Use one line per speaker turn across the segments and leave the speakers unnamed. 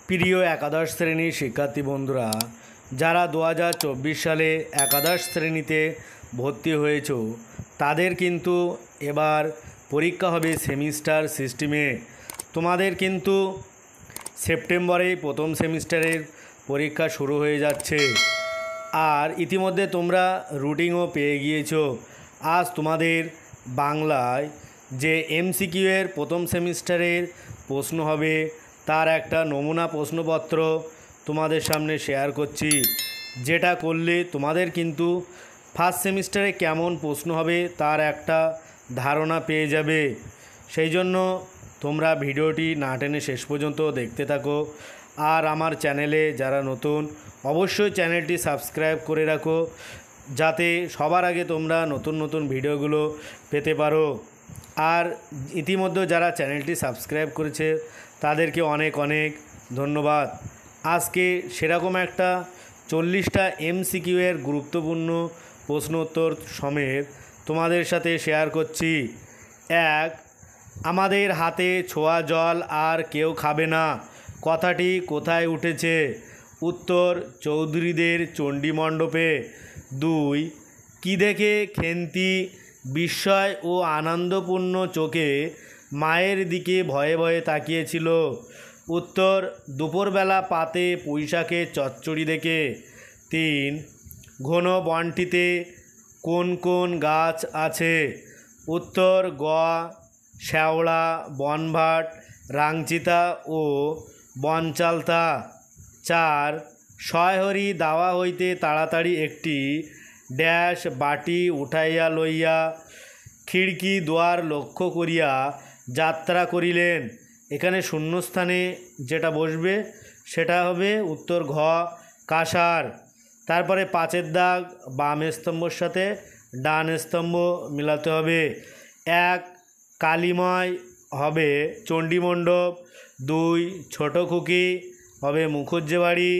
প্রিয় একাদশ শ্রেণীর শিক্ষার্থী বন্ধুরা, যারা 2024 সালে একাদশ শ্রেণীতে ভর্তি হয়েছ তাদের কিন্তু এবার পরীক্ষা হবে সেমিস্টার সিস্টেমে। তোমাদের কিন্তু সেপ্টেম্বরে প্রথম সেমিস্টারের পরীক্ষা শুরু হয়ে যাচ্ছে। আর ইতিমধ্যে তোমরা রুটিনও পেয়ে গিয়েছো। আজ তোমাদের বাংলায় যে এমসিকিউ এর প্রথম সেমিস্টারের প্রশ্ন হবে তার একটা নমুনা প্রশ্নপত্র তোমাদের সামনে শেয়ার করছি, যেটা করলে তোমাদের কিন্তু ফার্স্ট সেমিস্টারে কেমন প্রশ্ন হবে তার একটা ধারণা পেয়ে যাবে। সেই জন্য তোমরা ভিডিওটি না টেনে শেষ পর্যন্ত দেখতে থাকো। আর আমার চ্যানেলে যারা নতুন, অবশ্যই চ্যানেলটি সাবস্ক্রাইব করে রাখো, যাতে সবার আগে তোমরা নতুন নতুন ভিডিওগুলো পেতে পারো। আর ইতিমধ্যে যারা চ্যানেলটি সাবস্ক্রাইব করেছে তাদেরকে অনেক অনেক ধন্যবাদ। আজকে সেরকম একটা 40টা এমসিকিউ এর গুরুত্বপূর্ণ প্রশ্ন উত্তর সমেত তোমাদের সাথে শেয়ার করছি। এক, আমাদের হাতে ছোঁয়া জল আর কেউ খাবে না কথাটি কোথায় উঠেছে? উত্তর, চৌধুরীদের চণ্ডীমণ্ডপে। 2, কী দেখে খেন্তি বিস্ময় ও আনন্দপূর্ণ চোখে মায়ের দিকে ভয়ে ভয়ে তাকিয়েছিল? উত্তর, দুপুরবেলা পাতে পুঁইশাকের চচ্চড়ি দেখে। 3, ঘন বনটিতে কোন কোন গাছ আছে? উত্তর, গ, শ্যাওড়া, বনভাট, রাংচিতা ও বনচালতা। 4, সয়হরি দাওয়া হইতে তাড়াতাড়ি একটি ড্যাশ বাটি উঠাইয়া লইয়া খিড়কি দুয়ার লক্ষ্য করিয়া যাত্রা করিলেন। এখানে শূন্যস্থানে যেটা বসবে সেটা হবে উত্তর, ঘ, কাঁসার। তারপরে 5-এর দাগ বাম স্তম্ভর সাথে ডান স্তম্ভ মিলাতে হবে। 1, কালীময় হবে চণ্ডীমণ্ডপ। 2, ছোট খুকি হবে মুখুজ্জেবাড়ি।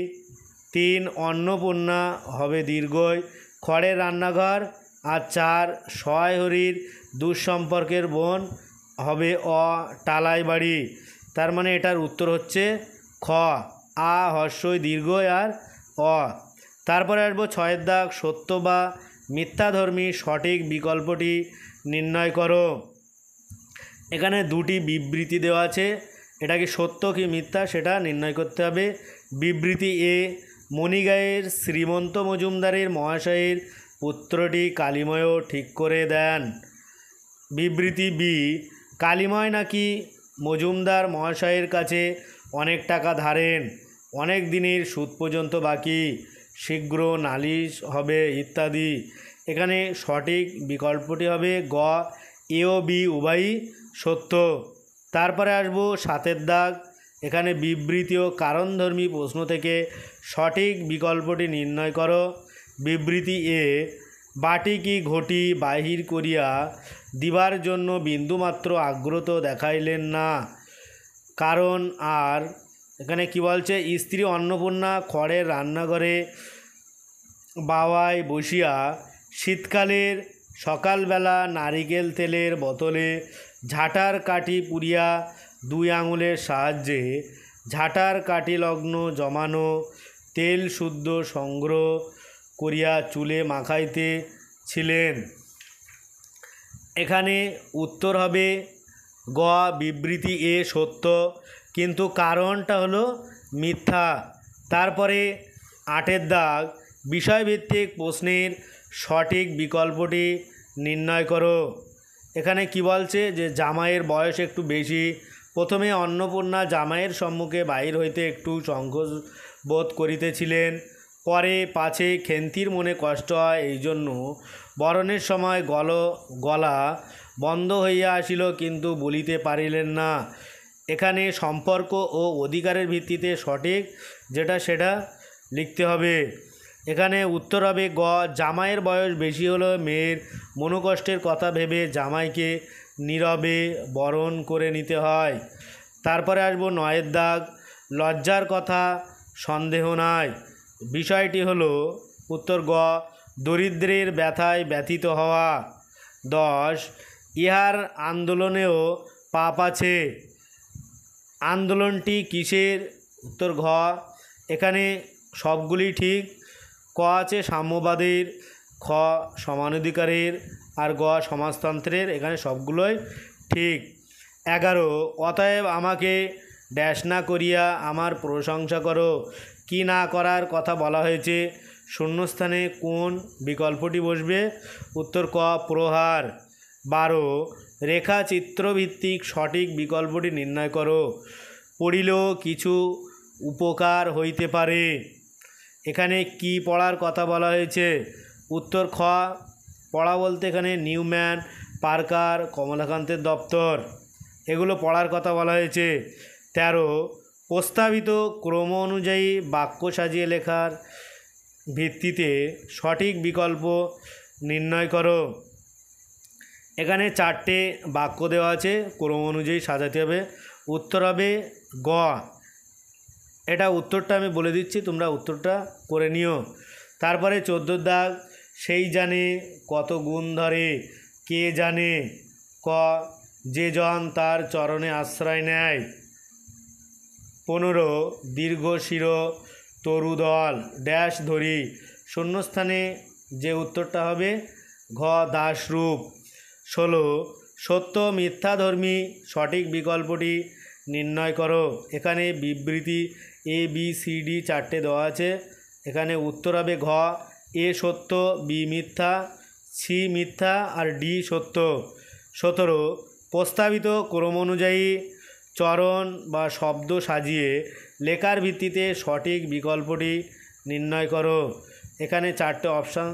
3, অন্নপূর্ণা হবে দীর্ঘই খড়ের রান্নাঘর। আর 4, সয়হরির দুঃসম্পর্কের বোন হবে অ, টালাই বাড়ি। তার মানে এটার উত্তর হচ্ছে খ, আ হর্ষই দীর্ঘই আর অ। তারপরে আসবো 6-এর দাগ, সত্য বা মিথ্যাধর্মী সঠিক বিকল্পটি নির্ণয় করো। এখানে দুটি বিবৃতি দেওয়া আছে, এটা কি সত্য কি মিথ্যা সেটা নির্ণয় করতে হবে। বিবৃতি এ, মণিগাঁয়ের শ্রীমন্ত মজুমদারের মহাশয়ের পুত্রটি কালীময়ও ঠিক করে দেন। বিবৃতি বি, কালীময় নাকি মজুমদার মহাশয়ের কাছে অনেক টাকা ধারেন, অনেক দিনের সুদ পর্যন্ত বাকি, শীঘ্র নালিশ হবে ইত্যাদি। এখানে সঠিক বিকল্পটি হবে গ, এ ও বি উভয়ই সত্য। তারপরে আসবো 7-এর দাগ, এখানে বিবৃতি ও কারণধর্মী প্রশ্ন থেকে সঠিক বিকল্পটি নির্ণয় করো। বিবৃতি এ, বাটি কি ঘটি বাহির করিয়া দিবার জন্য বিন্দুমাত্র আগ্রহ দেখাইলেন না, কারণ? আর এখানে কি বলছে, স্ত্রী অন্নপূর্ণা খড়ের রান্নাঘরে বাওয়ায় বসিয়া শীতকালের সকালবেলা নারিকেল তেলের বোতলে ঝাঁটার কাঠি পুড়িয়া 2 আঙুলের সাহায্যে ঝাঁটার কাঠি লগ্ন জমানো তেল শুদ্ধ সংগ্রহ করিয়া চুলে মাখাইতেছিলেন। এখানে উত্তর হবে গ, বিবৃতি এ সত্য কিন্তু কারণটা হলো মিথ্যা। তারপরে 8-এর দাগ, বিষয়ভিত্তিক প্রশ্নের সঠিক বিকল্পটি নির্ণয় করো। এখানে কি বলছে যে জামাইয়ের বয়স একটু বেশি। প্রথমে অন্নপূর্ণা জামাইয়ের সম্মুখে বাহির হইতে একটু সংকোচ বোধ করিতেছিলেন, পরে পাছে খেন্তির মনে কষ্ট হয়, এই জন্য বরণের সময় গলা বন্ধ হইয়া আসিল কিন্তু বলিতে পারিলেন না। এখানে সম্পর্ক ও অধিকারের ভিত্তিতে সঠিক যেটা সেটা লিখতে হবে। এখানে উত্তর হবে গ, জামাইয়ের বয়স বেশি হলো মেয়ের মনোকষ্টের কথা ভেবে জামাইকে নীরবে বরণ করে নিতে হয়। তারপরে আসবো 9-এর দাগ, লজ্জার কথা সন্দেহ নাই। বিষয়টি হলো উত্তর গ, দরিদ্রের ব্যথায় ব্যথিত হওয়া। 10, ইহার আন্দোলনেও পাপ আছে। আন্দোলনটি কিসের উত্তর ঘ, এখানে সবগুলি ঠিক। ক আছে সাম্যবাদীর, খ সমানাধিকারের, আর গ সমাজতন্ত্রের, এখানে সবগুলোই ঠিক। 11 অতএব আমাকে ড্যাশ না করিয়া আমার প্রশংসা করো। কি না করার কথা বলা হয়েছে? শূন্যস্থানে কোন বিকল্পটি বসবে? উত্তর ক প্রহার। 12 রেখা চিত্রভিত্তিক সঠিক বিকল্পটি নির্ণয় করো। পড়িলেও কিছু উপকার হইতে পারে। এখানে কি পড়ার কথা বলা হয়েছে? উত্তর খ পড়া বলতে এখানে নিউম্যান, পার্কার, কমলাকান্তের দপ্তর, এগুলো পড়ার কথা বলা হয়েছে। 13 প্রস্তাবিত ক্রম অনুযায়ী বাক্য সাজিয়ে লেখার ভিত্তিতে সঠিক বিকল্প নির্ণয় করো। এখানে 4টে বাক্য দেওয়া আছে, ক্রম অনুযায়ী সাজাতে হবে। উত্তর হবে গ। এটা উত্তরটা আমি বলে দিচ্ছি, তোমরা উত্তরটা করে নিও। তারপরে 14 দাগ, সেই জানে কত গুণ ধরে, কে জানে? ক যে জন তার চরণে আশ্রয় নেয়। 15 দীর্ঘ শির তরুদল ড্যাশ ধরি। শূন্যস্থানে যে উত্তরটা হবে ঘ দাসরূপ। 16 সত্য মিথ্যাধর্মী সঠিক বিকল্পটি নির্ণয় করো। এখানে বিবৃতি এ বি সি ডি 4টে দেওয়া আছে। এখানে উত্তর হবে ঘ এ সত্য, বি মিথ্যা, সি মিথ্যা, আর ডি সত্য। 17 প্রস্তাবিত ক্রম অনুযায়ী চরণ বা শব্দ সাজিয়ে লেখার ভিত্তিতে সঠিক বিকল্পটি নির্ণয় করো। এখানে 4টে অপশান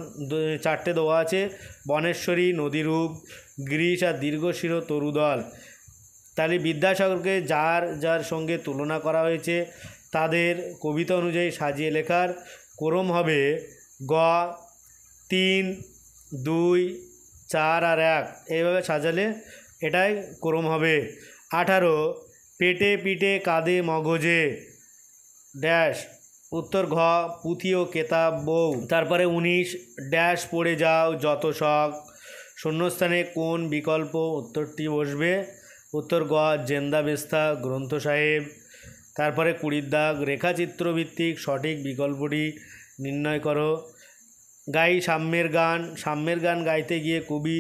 4টে দেওয়া আছে, বনেশ্বরী, নদীরূপ, গ্রীষ আর দীর্ঘশির তরুদল। তাহলে বিদ্যাসাগরকে যার যার সঙ্গে তুলনা করা হয়েছে তাদের কবিতা অনুযায়ী সাজিয়ে লেখার ক্রম হবে গ 3, 2, 4 আর 1, এইভাবে সাজালে এটাই ক্রম হবে। 18 পেটে পিঠে কাঁধে মগজে ড্যাশ। উত্তর ঘ পুঁথি ও কেতাব বউ। তারপরে 19 ড্যাশ পড়ে যাও যত শখ। শূন্যস্থানে কোন বিকল্প উত্তরটি বসবে? উত্তর গ জেন্দা বেস্তা গ্রন্থ সাহেব। তারপরে 20 দাগ, রেখাচিত্র ভিত্তিক সঠিক বিকল্পটি নির্ণয় করো। গাই সাম্যের গান। সাম্যের গান গাইতে গিয়ে কবি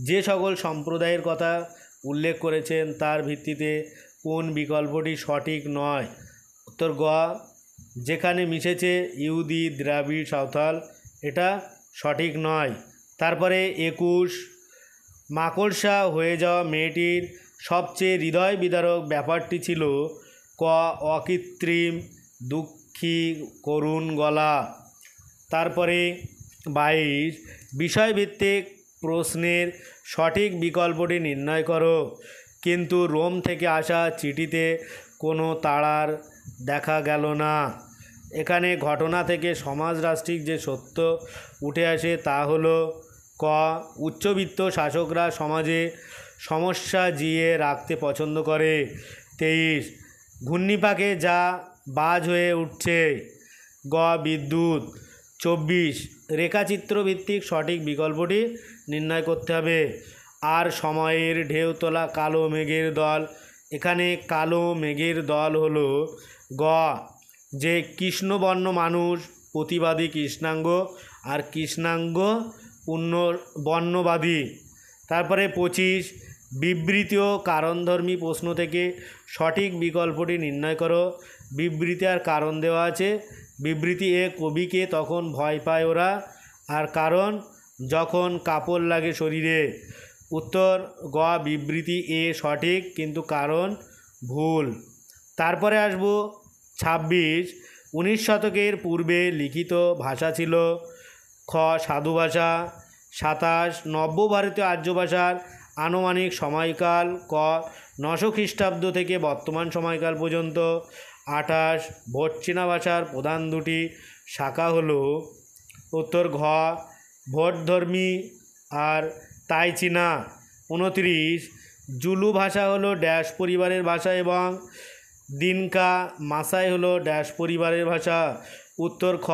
যে সকল সম্প্রদায়ের কথা উল্লেখ করেছেন তার ভিত্তিতে কোন বিকল্পটি সঠিক নয়? উত্তর গ যেখানে মিশেছে ইহুদি, দ্রাবিড়, সাঁওতাল, এটা সঠিক নয়। তারপরে 21 মাকড়সা হয়ে যাওয়া মেয়েটির সবচেয়ে হৃদয় বিদারক ব্যাপারটি ছিল ক অকৃত্রিম, দুঃখী, করুণ গলা। তারপরে 22 বিষয়ভিত্তিক প্রশ্নের সঠিক বিকল্পটি নির্ণয় করো। কিন্তু রোম থেকে আসা চিঠিতে কোনো তাড়ার দেখা গেল না। এখানে ঘটনা থেকে সমাজ রাষ্ট্রিক যে সত্য উঠে আসে তা হলো ক উচ্চবিত্ত শাসকরা সমাজে সমস্যা জিয়ে রাখতে পছন্দ করে। 23 ঘূর্ণিপাকে যা বাজ হয়ে উঠছে। গ বিদ্যুৎ। 24 রেখাচিত্র ভিত্তিক সঠিক বিকল্পটি নির্ণয় করতে হবে। আর সময়ের ঢেউ তোলা কালো মেঘের দল। এখানে কালো মেঘের দল হলো গ যে কৃষ্ণবর্ণ মানুষ প্রতিবাদী কৃষ্ণাঙ্গ, আর কৃষ্ণাঙ্গ পূর্ণ বর্ণবাদী। তারপরে 25 বিবৃতি ও কারণধর্মী প্রশ্ন থেকে সঠিক বিকল্পটি নির্ণয় করো। বিবৃতি আর কারণ দেওয়া আছে। বিবৃতি এ কবিকে তখন ভয় পায় ওরা, আর কারণ যখন কাপড় লাগে শরীরে। উত্তর গ বিবৃতি এ সঠিক কিন্তু কারণ ভুল। তারপরে আসব 26 19 শতকের পূর্বে লিখিত ভাষা ছিল খ সাধু ভাষা। 27 নব্য ভারতীয় আর্য ভাষার আনুমানিক সময়কাল ক 900 খ্রিস্টাব্দ থেকে বর্তমান সময়কাল পর্যন্ত। 28 ভোট চীনা ভাষার প্রধান দুটি শাখা হলো উত্তর ঘ ভোটধর্মী আর তাই চীনা। 29 জুলু ভাষা হলো ড্যাশ পরিবারের ভাষা এবং দিনকা মাসাই হলো ড্যাশ পরিবারের ভাষা। উত্তর খ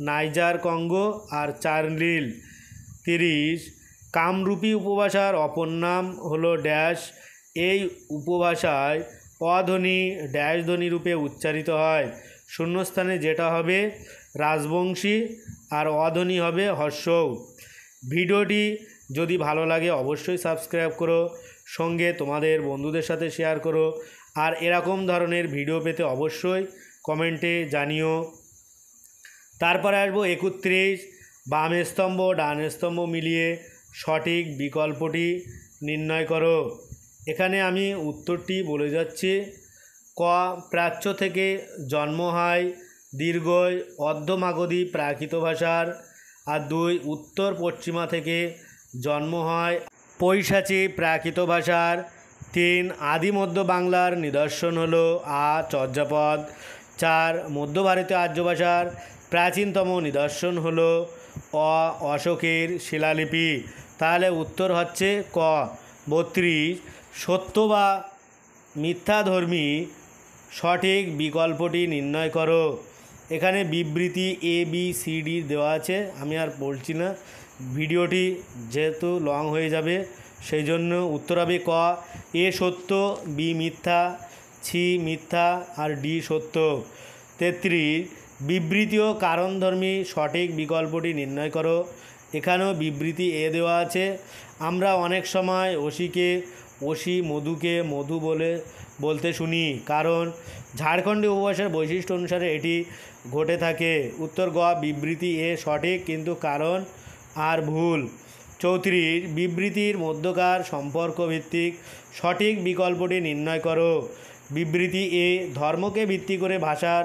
নাইজার কঙ্গো আর চার্লিল। 30 কামরূপী উপভাষার অপর নাম হলো ড্যাশ। এই উপভাষায় অধ্বনি ড্যাশ ধ্বনি রূপে উচ্চারিত হয়। শূন্যস্থানে যেটা হবে রাজবংশী আর অধ্বনি হবে হর্ষ। ভিডিওটি যদি ভালো লাগে অবশ্যই সাবস্ক্রাইব করো, সঙ্গে তোমাদের বন্ধুদের সাথে শেয়ার করো, আর এরকম ধরনের ভিডিও পেতে অবশ্যই কমেন্টে জানিও। তারপরে আসবো 31 বাম স্তম্ভ ডান স্তম্ভ মিলিয়ে সঠিক বিকল্পটি নির্ণয় করো। এখানে আমি উত্তরটি বলে যাচ্ছি। ক, প্রাচ্য থেকে জন্ম হয় দীর্ঘই অর্ধমাগধী প্রাকৃত ভাষার। আর 2, উত্তর পশ্চিমা থেকে জন্ম হয় পৈশাচী প্রাকৃত ভাষার। 3, আদি মধ্য বাংলার নিদর্শন হলো চর্যাপদ। 4, মধ্য ভারতীয় আর্য ভাষার প্রাচীনতম নিদর্শন হলো অশোকের শিলালিপি। তাহলে উত্তর হচ্ছে ক। 32, সত্য বা মিথ্যাধর্মী সঠিক বিকল্পটি নির্ণয় করো। এখানে বিবৃতি ABCD দেওয়া আছে, আমি আর বলছি না, ভিডিওটি যেহেতু লং হয়ে যাবে সেই জন্য উত্তর হবে ক। এ সত্য, বি মিথ্যা, সি মিথ্যা আর ডি সত্য। 33, বিবৃতি ও কারণধর্মী সঠিক বিকল্পটি নির্ণয় করো। এখানেও বিবৃতি এ দেওয়া আছে। আমরা অনেক সময় অসিকে অসি, মধুকে মধু বলতে শুনি, কারণ ঝাড়খণ্ডী উপভাষার বৈশিষ্ট্য অনুসারে এটি ঘটে থাকে। উত্তর গ, বিবৃতি এ সঠিক কিন্তু কারণ আর ভুল। 34, বিবৃতির মধ্যকার সম্পর্ক ভিত্তিক সঠিক বিকল্পটি নির্ণয় করো। বিবৃতি এ, ধর্মকে ভিত্তি করে ভাষার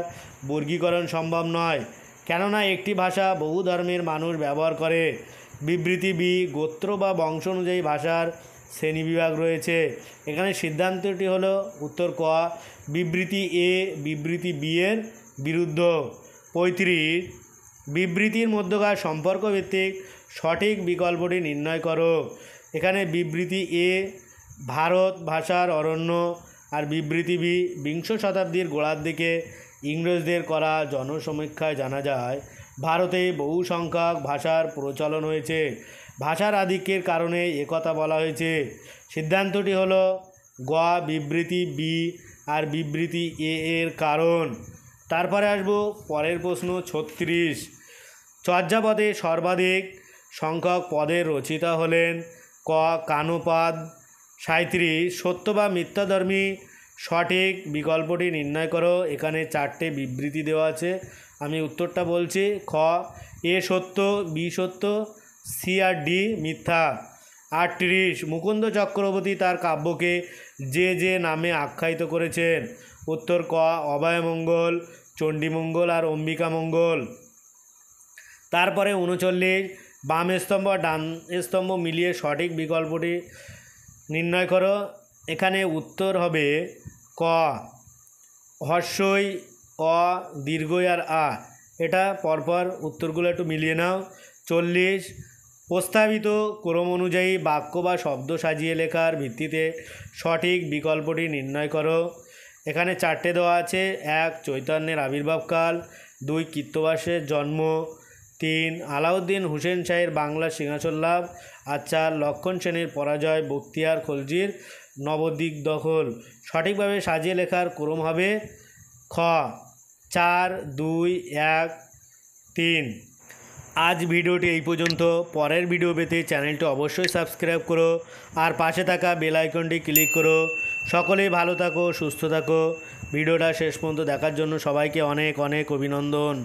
বর্গীকরণ সম্ভব নয়, কেননা একটি ভাষা বহু ধর্মের মানুষ ব্যবহার করে। বিবৃতি বি, গোত্র বা বংশ অনুযায়ী ভাষার শ্রেণীবিভাগ রয়েছে। এখানে সিদ্ধান্তটি হলো উত্তর ক, বিবৃতি এ বিবৃতি বি এর বিরুদ্ধ। 35, বিবৃতির মধ্যকার সম্পর্ক ভিত্তিক সঠিক বিকল্পটি নির্ণয় করো। এখানে বিবৃতি এ, ভারত ভাষার অরণ্য, আর বিবৃতি বি, বিংশ শতাব্দীর গোড়ার দিকে ইংরেজদের করা জনসমীক্ষায় জানা যায় ভারতে বহু সংখ্যক ভাষার প্রচলন হয়েছে। ভাষার আধিক্যের কারণে একথা বলা হয়েছে। সিদ্ধান্তটি হলো গ, বিবৃতি বি আর বিবৃতি এ এর কারণ। তারপরে আসবো পরের প্রশ্ন 36, চর্যাপদে সর্বাধিক সংখ্যক পদের রচিতা হলেন ক, কানোপাদ। 37, সত্য বা মিথ্যাধর্মী সঠিক বিকল্পটি নির্ণয় করো। এখানে 4টে বিবৃতি দেওয়া আছে, আমি উত্তরটা বলছি। খ, এ সত্য, বি সত্য, সি আর ডি মিথ্যা। 38, মুকুন্দ চক্রবর্তী তার কাব্যকে যে নামে আখ্যায়িত করেছেন। উত্তর ক, অভয়মঙ্গল, চণ্ডীমঙ্গল আর অম্বিকামঙ্গল। তারপরে 39, বাম স্তম্ভ ডান স্তম্ভ মিলিয়ে সঠিক বিকল্পটি নির্ণয় করো। এখানে উত্তর হবে ক, হর্ষই অ, দীর্ঘই আর আ। এটা পরপর উত্তরগুলো একটু মিলিয়ে নাও। 40, প্রস্তাবিত ক্রম অনুযায়ী বাক্য বা শব্দ সাজিয়ে লেখার ভিত্তিতে সঠিক বিকল্পটি নির্ণয় করো। এখানে 4টে দেওয়া আছে। 1, চৈতন্যের আবির্ভাবকাল। 2, কৃত্তবাসের জন্ম। 3, আলাউদ্দিন হুসেন শাহের বাংলা সিংহাসন লাভ। আর 4, লক্ষণ সেনের পরাজয়, বখতিয়ার খলজির নবদ্বীপ দখল। সঠিকভাবে সাজিয়ে লেখার ক্রম হবে খ, 4, 2, 1, 3। আজ ভিডিওটি এই পর্যন্ত। পরের ভিডিও পেতে চ্যানেলটি অবশ্যই সাবস্ক্রাইব করো আর পাশে থাকা বেল আইকনটি ক্লিক করো। সকলেই ভালো থাকো, সুস্থ থাকো। ভিডিওটা শেষ পর্যন্ত দেখার জন্য সবাইকে অনেক অনেক অভিনন্দন।